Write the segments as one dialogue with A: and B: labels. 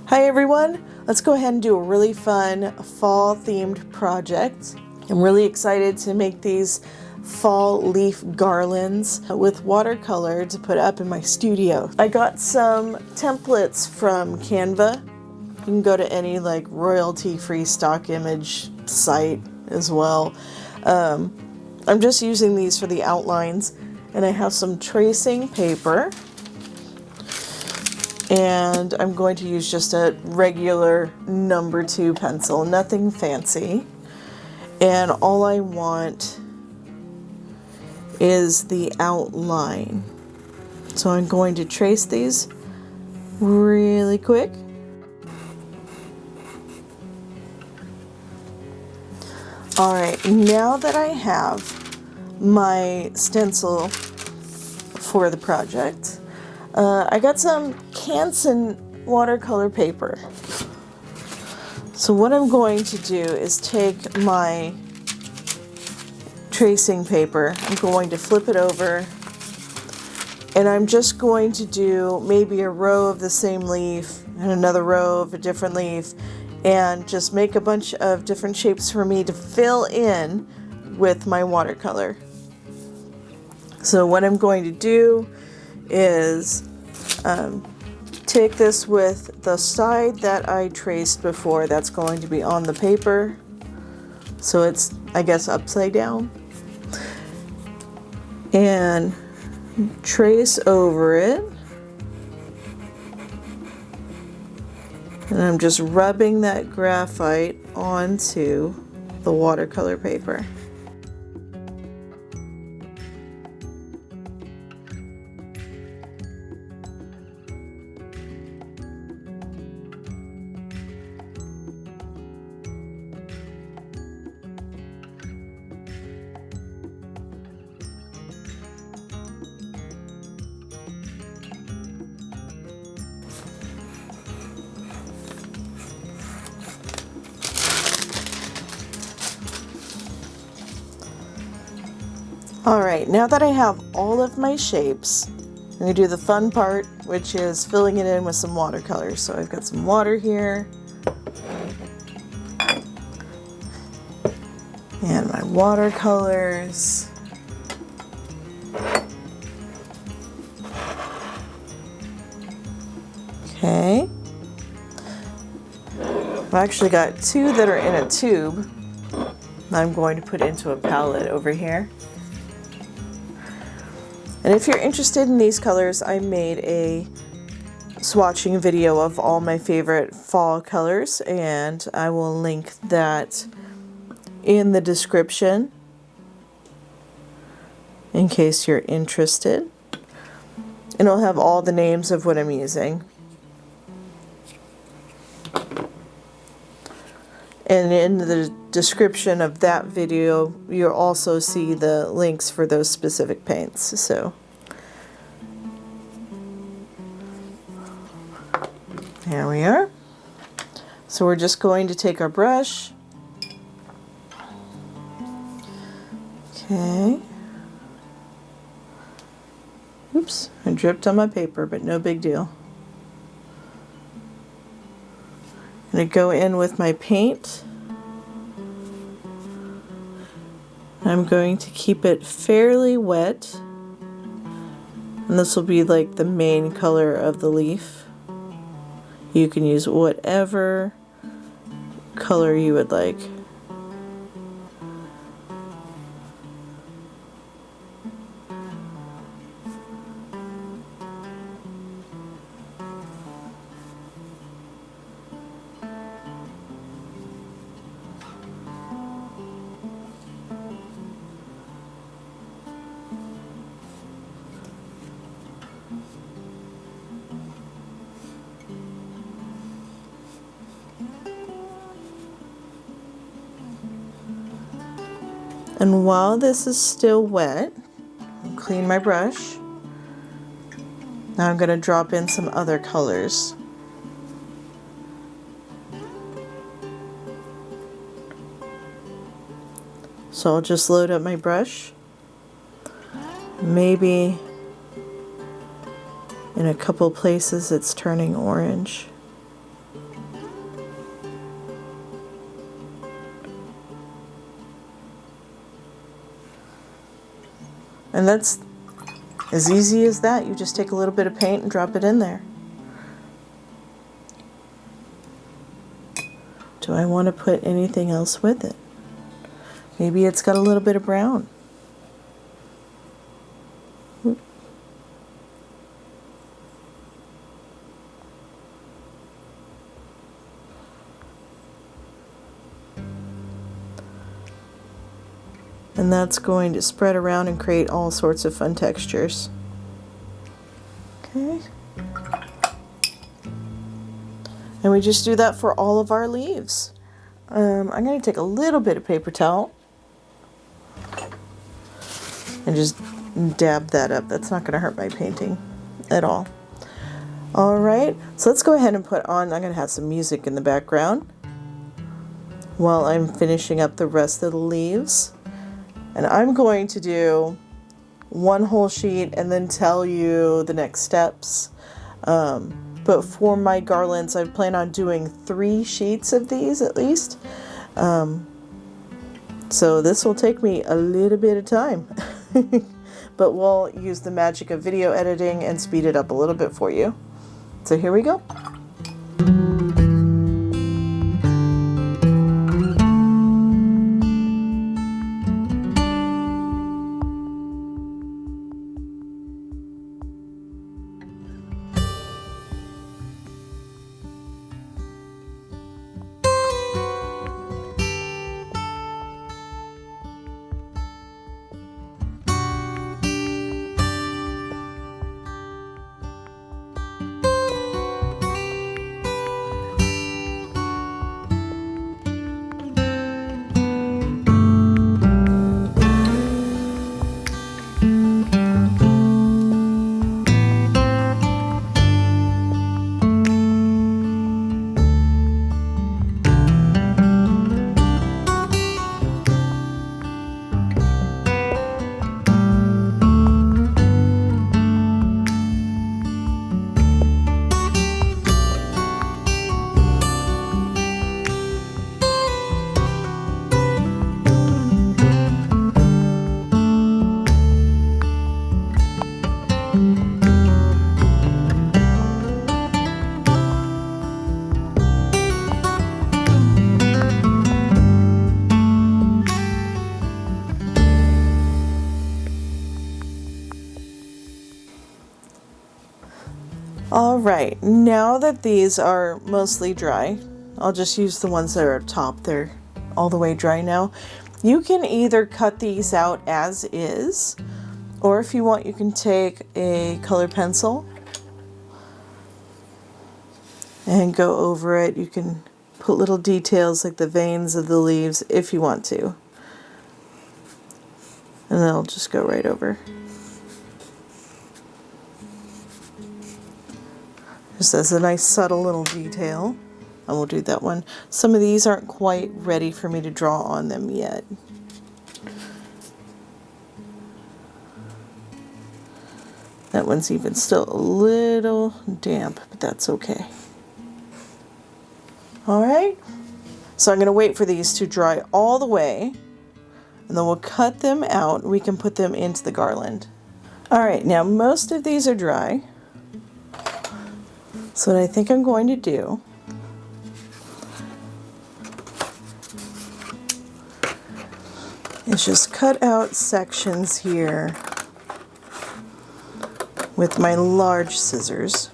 A: Hi everyone, let's go ahead and do a really fun fall themed project. I'm really excited to make these fall leaf garlands with watercolor to put up in my studio. I got some templates from Canva. You can go to any like royalty-free stock image site as well. I'm just using these for the outlines, and I have some tracing paper. And I'm going to use just a regular number 2 pencil, nothing fancy. And all I want is the outline. So I'm going to trace these really quick. All right, now that I have my stencil for the project, I got some Canson watercolor paper. So what I'm going to do is take my tracing paper, I'm going to flip it over, and I'm just going to do maybe a row of the same leaf and another row of a different leaf, and just make a bunch of different shapes for me to fill in with my watercolor. So what I'm going to do is take this with the side that I traced before. That's going to be on the paper, so it's, I guess, upside down, and trace over it, and I'm just rubbing that graphite onto the watercolor paper. Alright, now that I have all of my shapes, I'm going to do the fun part, which is filling it in with some watercolor. So I've got some water here, and my watercolors. Okay. I've actually got 2 that are in a tube I'm going to put into a palette over here. And if you're interested in these colors, I made a swatching video of all my favorite fall colors, and I will link that in the description in case you're interested. And it'll have all the names of what I'm using. And in the description of that video, you'll also see the links for those specific paints. So there we are. So we're just going to take our brush. Okay. Oops, I dripped on my paper, but no big deal. I'm going to go in with my paint. I'm going to keep it fairly wet, and this will be like the main color of the leaf. You can use whatever color you would like. And while this is still wet, I'll clean my brush. Now I'm going to drop in some other colors. So I'll just load up my brush. Maybe in a couple places it's turning orange. And that's as easy as that. You just take a little bit of paint and drop it in there. Do I want to put anything else with it? Maybe it's got a little bit of brown. And that's going to spread around and create all sorts of fun textures. Okay. And we just do that for all of our leaves. I'm going to take a little bit of paper towel and just dab that up. That's not going to hurt my painting at all. All right, so let's go ahead and put on, I'm going to have some music in the background while I'm finishing up the rest of the leaves. And I'm going to do one whole sheet and then tell you the next steps. But for my garlands, I plan on doing 3 sheets of these at least. So this will take me a little bit of time. But we'll use the magic of video editing and speed it up a little bit for you. So here we go. All right, now that these are mostly dry, I'll just use the ones that are up top. They're all the way dry now. You can either cut these out as is, or if you want, you can take a colored pencil and go over it. You can put little details like the veins of the leaves if you want to. And then I'll just go right over. Just as a nice subtle little detail. I will do that one. Some of these aren't quite ready for me to draw on them yet. That one's even still a little damp, but that's okay. All right, so I'm going to wait for these to dry all the way, and then we'll cut them out. We can put them into the garland. All right, now most of these are dry. So what I think I'm going to do is just cut out sections here with my large scissors.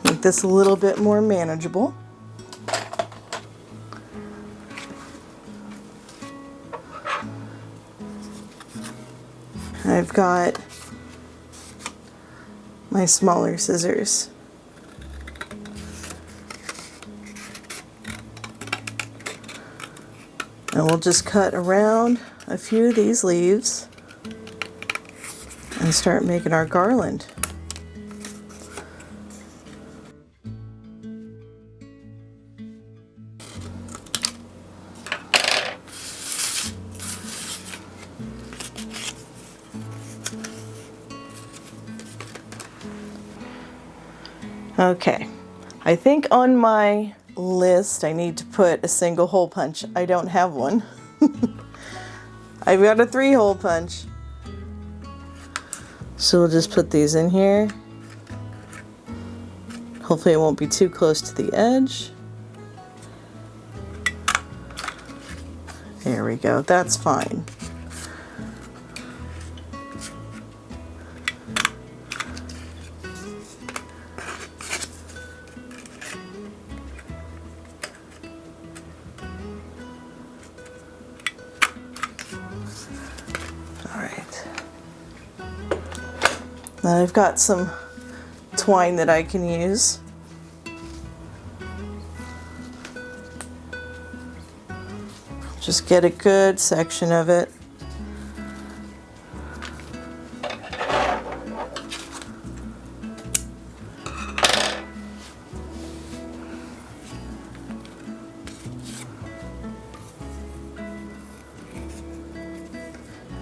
A: Make this a little bit more manageable. I've got my smaller scissors. And we'll just cut around a few of these leaves and start making our garland. Okay, I think on my list, I need to put a single hole punch. I don't have one. I've got a 3-hole punch. So we'll just put these in here. Hopefully it won't be too close to the edge. There we go, that's fine. Now I've got some twine that I can use. Just get a good section of it.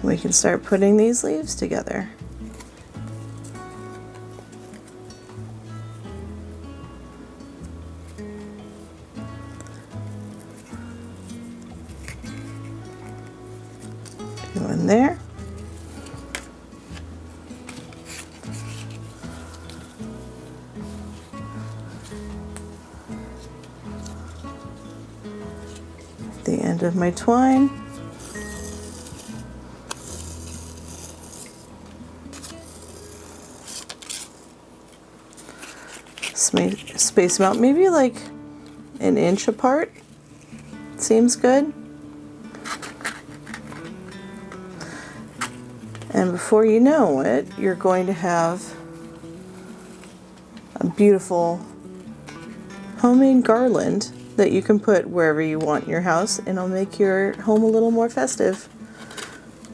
A: We can start putting these leaves together. In there. The end of my twine. Space them out maybe like an inch apart. Seems good. And before you know it, you're going to have a beautiful homemade garland that you can put wherever you want in your house, and it'll make your home a little more festive,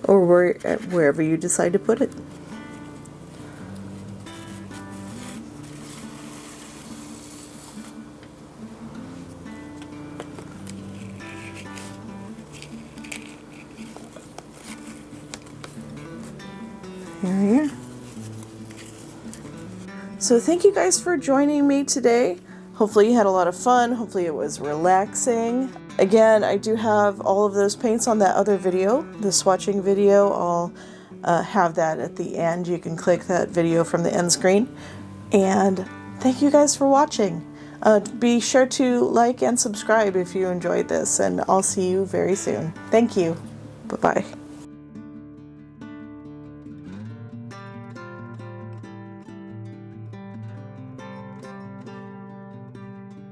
A: or wherever you decide to put it. Here. So thank you guys for joining me today. Hopefully you had a lot of fun. Hopefully it was relaxing. Again, I do have all of those paints on that other video, the swatching video. I'll have that at the end. You can click that video from the end screen. And thank you guys for watching. Be sure to like and subscribe if you enjoyed this, and I'll see you very soon. Thank you. Bye-bye.